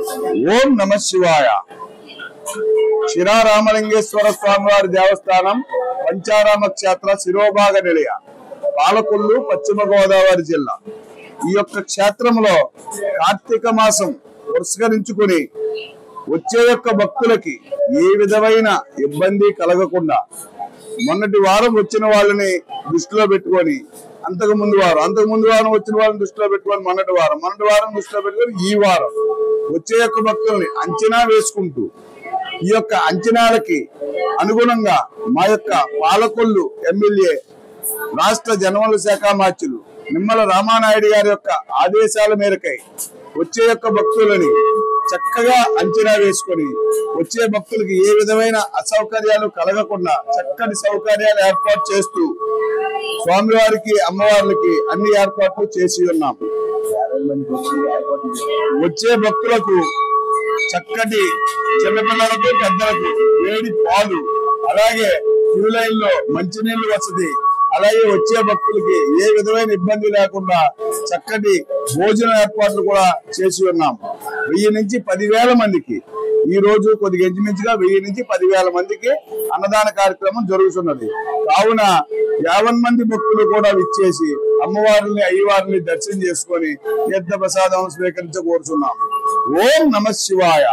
ఓం నమ శివాయ. శ్రీరామలింగేశ్వర స్వామివారి దేవస్థానం పంచారామ క్షేత్ర శిరోభాగ నిలయ, పాలకొల్లు, పశ్చిమ గోదావరి జిల్లా. ఈ యొక్క క్షేత్రంలో కార్తీక మాసం పురస్కరించుకుని వచ్చే యొక్క భక్తులకి ఏ విధమైన ఇబ్బంది కలగకుండా మొన్నటి వారం వచ్చిన వాళ్ళని దృష్టిలో పెట్టుకొని అంతకు ముందు వారం వచ్చిన వాళ్ళని దృష్టిలో పెట్టుకొని మొన్నటి వారం దృష్టిలో పెట్టుకొని ఈ వారం వచ్చే యొక్క భక్తుల్ని అంచనా వేసుకుంటూ ఈ యొక్క అంచనాలకి అనుగుణంగా మా యొక్క పాలకొల్లు ఎమ్మెల్యే రాష్ట్ర జనవనరుల శాఖ మార్చులు నిమ్మల రామానాయుడు గారి యొక్క ఆదేశాల మేరకై వచ్చే యొక్క భక్తులని చక్కగా అంచనా వేసుకొని వచ్చే భక్తులకి ఏ విధమైన అసౌకర్యాలు కలగకుండా చక్కటి సౌకర్యాలు ఏర్పాటు చేస్తూ స్వామివారికి అమ్మవార్లకి అన్ని ఏర్పాట్లు చేసి ఉన్నాం. వచ్చే భక్తులకు చక్కటి చిన్నపిల్లలకు పెద్దలకు వేడి పాలు, అలాగే క్యూ లైన్ లో మంచినీళ్లు వసతి, అలాగే వచ్చే భక్తులకి ఏ విధమైన ఇబ్బంది లేకుండా చక్కటి భోజన ఏర్పాట్లు కూడా చేసి ఉన్నాం. 1000 నుంచి 10,000 మందికి ఈ రోజు కొద్దిగా ఇంచుమించుగా 1000 నుంచి 10,000 మందికి అన్నదాన కార్యక్రమం జరుగుతున్నది. కావున 50 మంది భక్తులు కూడా విచ్చేసి అమ్మవారిని అయ్యవారిని దర్శనం చేసుకొని తీర్థ ప్రసాదం స్వీకరించ కోరుతున్నాము. ఓం నమ శివాయ.